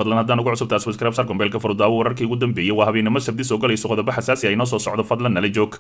fadlan haddaan ugu cusubtaa subscribe sar gombeelka furdaawo wararkii ugu dambeeyay waa habeenimo sabti soo galayso qodobo xasaasi ah inoo soo socdo fadlan nala joog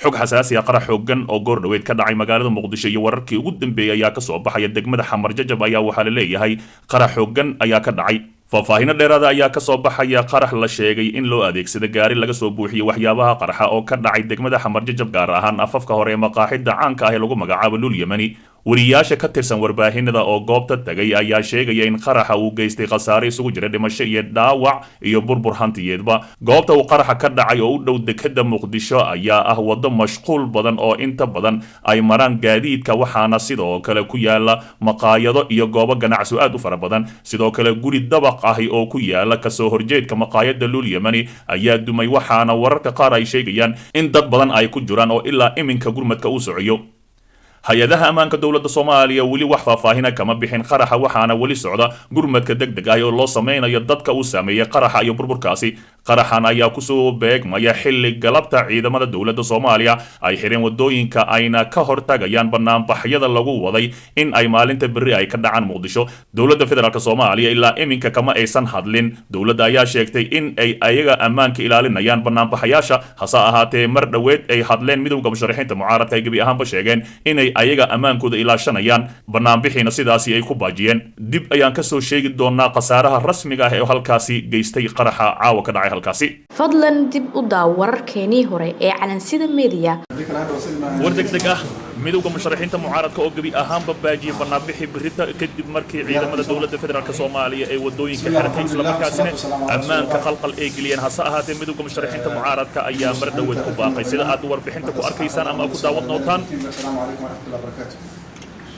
xog xasaasi ah qarax xooggan oo goor dhaweyd ka dhacay magaalada muqdisho iyo wararkii ugu dambeeyay ayaa ka soo baxaya degmada xamar jajab ayaa waxaa la leeyahay qarax xooggan ayaa ka dhacay faahfaahin dheeraada ayaa ka soo baxaya qarax la sheegay in loo adeegsado gaari laga soo buuxiyay waxyaabaha qaraxa oo ka dhacay degmada xamar jajab gaar ahaan afafka hore ee maqaaxida caanka ah ee lagu magacaabo lul yamani wariyaasha ka tirsan warbaahinada oo goobta tagay ayaa sheegaya in qaraxa uu geystay khasaare isugu jira dhimasho iyo dhaawac iyo burbur hantiyeedba goobta uu qaraxa ka dhacay oo u dhow dekada muqdisho ayaa ah wado mashquul badan oo inta badan ay maraan gaadiidka waxaana sidoo kale ku yaala maqaayado iyo goobo ganacsi aad u fara badan sidoo kale guri dabaq ahi oo ku yaala kasoo horjeedka maqaayada lul yamani ayaa dumay waxaana wararka qaar ay sheegayaan in dad badan ay ku jiraan oo ilaa iminka gurmadka uu socoyo hay-adaha ammaanka dowladda soomaaliya weli wax faahfaahina kama bixin qaraxa waxaana weli socda gurmadka degdeg ah oo loo sameynayo dadka uu saameeyey qaraxa iyo burburkaasi qaraxan ayaa kusoo beegmaya xilli galabta ciidamada dowladda soomaaliya ay xireen wadooyinka ayna ka hortagayaan banaanbaxyada lagu waday in ay maalinta berri ay ka dhacaan muqdisho dowladda federaalk soomaaliya ilaa iminka kama aysan hadlin dowladda ayaa sheegtay in ay ayaga ammaanka ilaalinayaan banaanbaxayaasha hase ahaatee mar dhoweed ay hadleen midowda musharaxiinta mucaaradka ay gebi ahaanba sheegeen inay ayaga ammaankooda ilaashanayaan banaanbixiina sidaasi ay ku baajiyeen dib ayaan kasoo sheegi doonaa khasaaraha rasmiga ah ee halkaasi geystay qaraxa caawa ka dhacay halkaasi fadlan dib u daaw wararkeenii hore ee calansida media war degdeg ah midowda musharaxiinta mucaaradka oo gebi ahaanba baajiyay banaanbixi berita kadib markii ciidamada dowladda federaalk soomaaliya ay wadooyinka xiratay islamarkaasina ammaanka qalqal ay geliyeen hase ahaatee midowda musharaxiinta mucaaradka ayaa mar dhoweed ku baaqay sida aad warbixinta ku arkaysaan ama ku daawad nootaan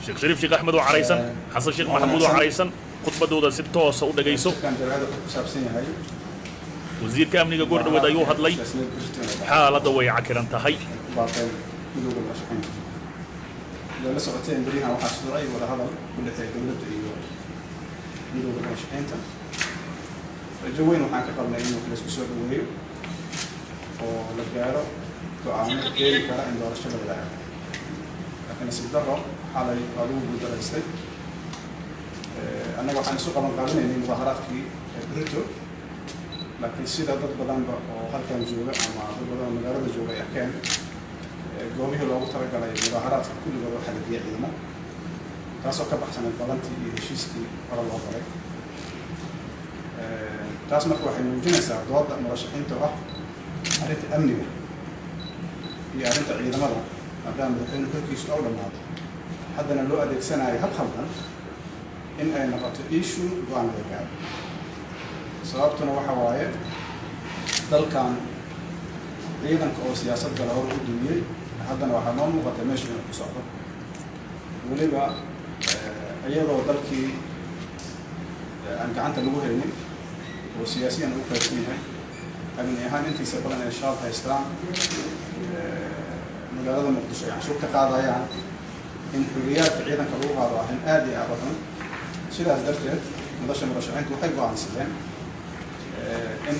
sheekh shariif sheekh axmed oo caraysan xasan sheekh maxamuud oo caraysan khudbadooda si toosa u dhagayso wasiirka amniga goor dhaweed ayuu hadlay xaaladda way cakiran tahay la socoteen beriyahan waxaa socday wada hadal ku dhexeeya dowladda iyo midowda musharaxiinta rajo weyn waxaan ka qabnay in la isku soo dhaweeyo oo la gaaro go'aamo keeni kara in doorasho la wadaago laakiin nasiib darro xalay waa lagu guuldaraystay annaga waxaan isu qaban qaadinaynay mudaaharaadkii brito laakiin sida dad badanba oo halkan jooga ama dad badan oo magaalada jooga ay arkeen goobihii loogu talagalay mudaaharaadka kulligood waxaa la diiyay ciidamo taasoo ka baxsaneed badantii iyo heshiiskii hore loo galay taas marka waxay muujinaysaa dooda murashaxiinta oo ah arrinta amniga iyo arrinta ciidamada maadaama madaxweyne xilkiisu u dhammaado haddana loo adeegsanayo hab khaldan in ay noqoto issue go-aan laga gaaro sababtuna waxa waaye dalkan ciidanka oo siyaasad gala hor u dumiyey haddana waxaa noo muuqata meesha inuu ku socdo weliba iyadoo dalkii aan gacanta lagu haynin oo siyaasiyan ugu qaybsan yahay amni ahaan intiisa badan ay shabaab haystaan magaalada muqdisho ay canshuur ka qaadayaan in xuriyaadka ciidanka lagu qaado arrin aad iyo aad u xun sidaas darteed madasha murashaxiintu waxay go'aansadeen in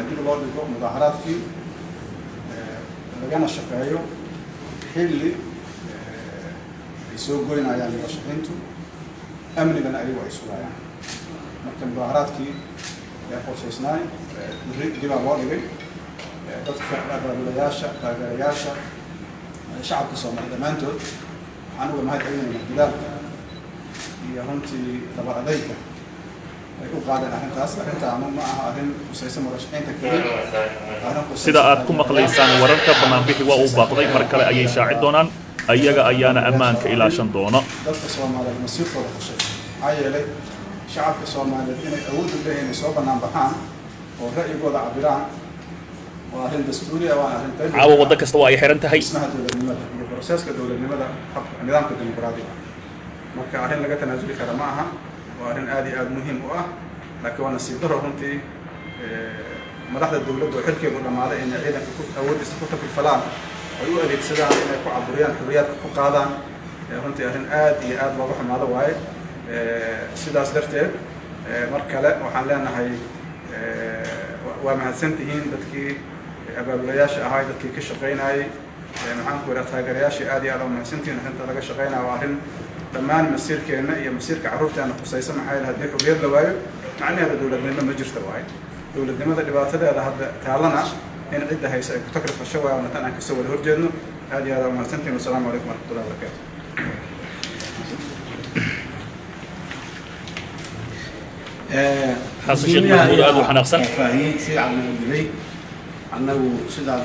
dib loo dhigo mudaaharaadkii lagana shaqeeyo xilli ay soo goynayaan murashaxiintu amnigana ayagu ay sugayaan marka mudaaharaadkii ee qorshaysnaay berri dibaa loo dhigay dadka abaabulayaasha taageerayaasha shacabka soomaaliya dhammaantood waxaan uga mahad celinaynaa dadaalka iyo runtii dabar adayga ay u qaadeen arrintaas arrintaana ma aha arrin khusaysa murashaxiinta keliya sida aad ku maqlaysaan wararka banaanbixi waa uu baaqday mar kale ayay shaaci doonaan ayaga ayaana ammaanka ilaashan doona dadka soomaaliyeed masiirkooda fushay maxaa yeelay shacabka soomaaliyeed inay awood u leeyihin inay soo bannaan baxaan oo ra'yigooda cabiraan waa arrin dastuuri ah waana arrin qayb caawa waddo kasta waa ay xiran tahay dhismaha dowladnimada iyo broseska dowladnimada nidaamka dimuqraadiga marka arrin laga tanaasuli kara ma aha waa arrin aad iyo aad muhiim u ah laakiin waa nasiib daro runtii madaxda dowladda oo xilkeedu dhammaaday inay ciidanka awooddiisa ku taklifalaan ay u adeegsadaan inay ku caburiyaan xuriyaadka ku qaadaan runtii arrin aad iyo aad looga xumaado waaye sidaas darteed mar kale waxaan leenahay waa mahadsantihiin dadkii abaabulayaasha ahay dadkii ka shaqaynayay maxaan ku yidhaha taageerayaashii aad iyo aad waa mahadsantihiin arrinta laga shaqaynaya waa arrin dhammaan masiirkeenna iyo masiirka carruurteena khusaysa maxaa yeele haddii xurriyad la waayo macnaheeda dowladnimo ma jirta waaye dowladnimada dhibaatadeeda hadda taalana in cidda haysa ay ku takrifasho waa natan aan kasoo wada horjeedno aad iyo aad waa mahadsantihin wasalaamu calaykum waraxmatullahi wabarakaatu xasan sheekh maxamuud aad u xanaaqsan faahiyey si cadna u dilay annagu sidaan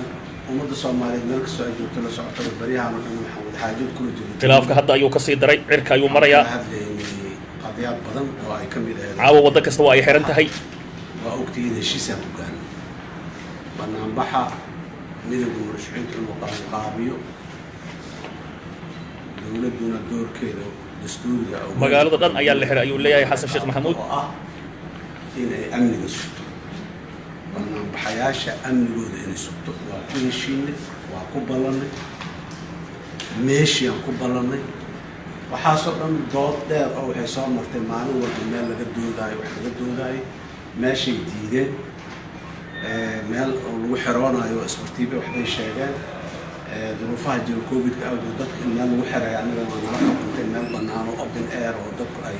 ummadda soomaaliyeed meel kastoo ay joogto la socotaba baryahan oo dhan waxaan wada xaajood kula jirnay khilaafka hadda ayuu kasii daray cirka ayuu marayaa hadlaynay qadiyaad badan oo ay ka mid ahayd caawa waddo kasta waa ay xiran tahay waa ogtihiin heshiisaan ku gaarnay banaanbaxa midowga murashaxiinta inuu qabanqaabiyo dowladduna doorkeeda dastuuriga magaalada dhan ayaa la xiray ayuu leeyahay xasan sheekh maxamuud oo ah in ay amniga sugto banaanbaxayaasha amnigooda inay sugto waa ku heshiinay waa ku ballannay meeshii aan ku ballannay waxaasoo dhan dood dheer oo waxay soo martay maalin walba meel laga doodaayo wax laga doodaayo meeshay diideen meel oo lagu xiroonayo isbartiibe waxbay sheegeen duruufaha jira covid-ka awgood dadka in meel lagu xiraya aniga waa nala qabantay meel bannaan oo open air oo dadku ay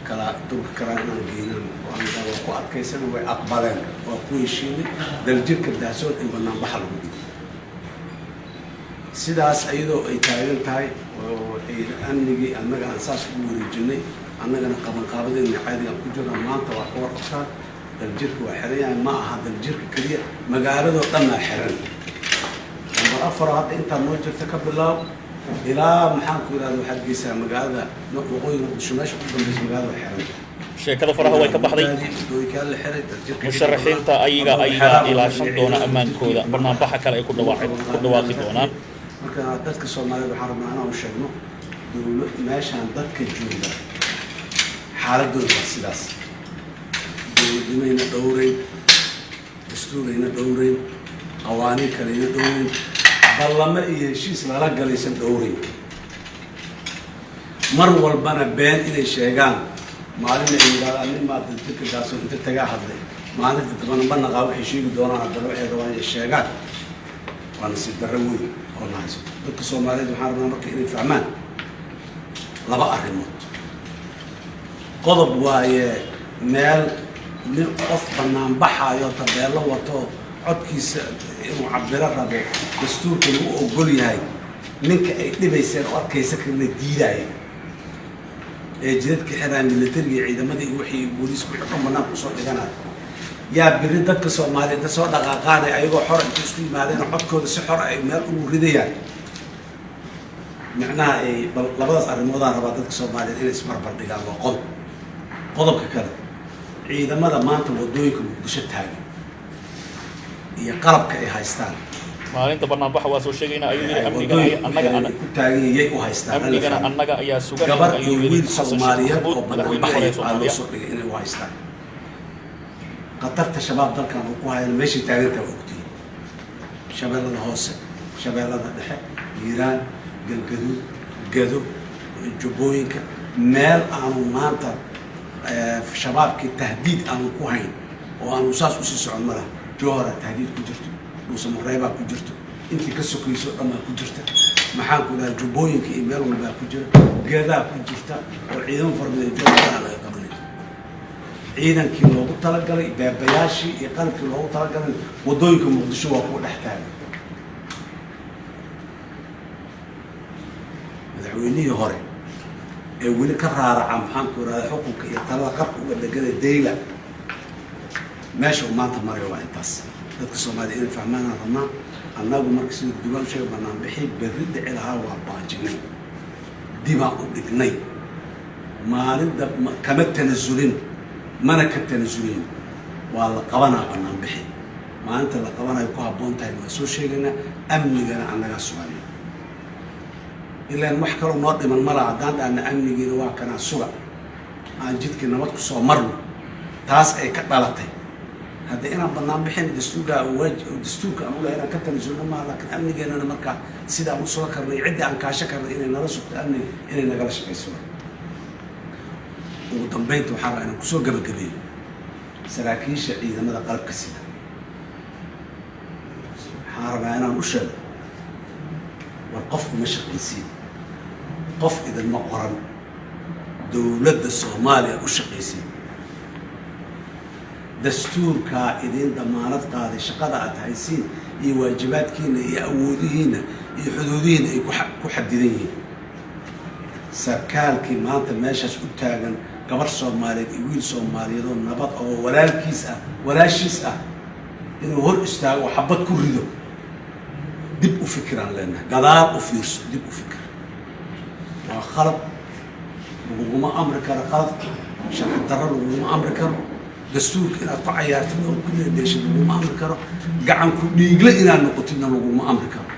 kala durka karaan inaan geynan waa ku adkaysana way aqbaleen waa ku heshiinay daljirka dahsood in banaanbaxa lagu dhigo sidaas iyadoo ay taagan tahay oo amnigii annaga aan saas ugu wareejinay annagana qabanqaabadeena caadigaan ku jirna maanta waa ka warqabtaan daljirka waa xiran yahay ma aha daljirka keliya magaaladoo dhanaa xiran number 4 hadda intaa noo jirta ka bilaab ilaa maxaan ku yidhahda waxaad geysaa magaalada waqooyiga muqdisho meesha ku dambaysa magaalada xiran sheekada faraha way ka baxday musharaxiinta ayaga ayaa ilaashan doona ammaankooda barnaambaxa kale ay ku dhawaaqi doonaan marka dadka Soomaaliyeed waxaan rabnaa inaan u sheegno dowlad meeshaan dadka jooga xaaladooda waa sidaas dowladnimada dhowreyn dastuurina dhowreyn qawaaniin kalena dhowreyn ballama iyo heshiis lala galaysan dhowreyn mar walbana been inay sheegaan maalin ay yidhahdaan nin maa dadka gaasoo inta tagaa hadlay maalinta dambana ma naqaa waxay sheegi doonaan haddana waxay rabaan inay sheegaan waa nasiib darro weyn oo na hayso dadka Soomaaliyeed waxaan rabnaa marka inay fahmaan laba arrimood qodob waaye meel nin qof bannaan baxaayo tabeelo wato codkiisa inuu cabiro rabo dastuurka lagu ogol yahay ninka ay dhibayseen oo adkaysa karna diidaya ee jidadka xiraan militariga ciidamadii iyo wixii booliisku xukun banaan ku soo dhiganay yaa biri dadka Soomaaliyeed soo dhaqaaqaan ayagoo xor inta isku yimaadeen codkooda si xor ay meel ugu ridayaan macnaha ay labadaas arrimood aan rabaa dadka Soomaaliyeed inay isbarbar dhigaan waa qodobka kale ciidamada maanta wadooyinka Muqdisho taagan iyo qalabka ay haystaan maalinta barnaambaxa waa soo sheegayna ayuu yiri amniga annaga ku taageeyay u haystaan amniga annaga ayaa sugan gabar iyo wiil Soomaaliyeed oo barnaambaxay loo soo dhigay inay u haystaan qatarta shabaab dalkan uu ku hayay meeshii taageerta waqti shabeellada hoose shabeellada dhexe Hiiraan galgaduud gado jubbooyinka meel aanu maanta shabaabkii tahdiid aanu ku hayn oo aanu saas u sii socon mala joohara tahdiid ku jirto dhuusa mareebaa ku jirto intii ka sokayso dhammaa ku jirta maxaan ku dhahay jubbooyinka iyo meel walbaa ku jira geedaa ku jirta oo ciidan farmada joogaa laga qabanay ciidankii loogu talagalay beebayaashii iyo qalabkii loogu talagalay wadooyinka Muqdisho waa ku dhex taagan madaxweynihii hore ee weli ka raaraca maxaan ku yidhahdaa xukunka iyo talada qarka uga dhegada deyla meesha uu maanta marayo waa intaas dadka Soomaaliyeed inay fahmaan aan rabnaa annagu marka sida duwan sheeg banaan bixi berri dhici lahaa waa baajinay dibaan u dhignay maalinta kama tanasulin mana ka tanasulin waa la qabanaa banaan bixi maalinta la qabanayo ku habboon tahay waa soo sheegaynaa amnigana annagaa sugaya ilaan wax kaloo noo dhiman ma laha haddaan dhaana amnigiina waa kanaa suga aan jidkii nabad ku soo marno taas ay ka dhalatay hadda inaan bannaan bixin dastuurka dastuurka aan u leeyahay inaan ka tanasulno maaha laakiin amnigeennana markaa sidaan u soo karnay ciddii aan kaasho karnay inay nala sugto amniga inay nagala shaqayso ugu dambeynta waxaa rabaa inaan kusoo gabagabeeyo saraakiisha ciidamada qalabka sida waxaan rabaa inaan u sheego war qofku ma shaqaysiin qof idinma qoran dowladda Soomaaliya u shaqaysiin dastuurkaa idin damaanad qaaday shaqada aad haysiin iyo waajibaadkiina iyo awoodihiina iyo xuduudihiina ay ku xadidan yihiin sarkaalkii maanta meeshaas u taagan gabar soomaaliyeed iyo wiil soomaaliyeed oo nabad oo walaashiis ah inuu hor istaago xabad ku rido dib u fikiraan leenahay gadaal u fiirso dib u fikir waa khalad laguguma amri karo qalad sharci darro laguguma amri karo dastuurka inaad ku cayaartid oo ku leedeeshid laguguma amri karo gacan ku dhiigle inaad noqotidna laguguma amri karo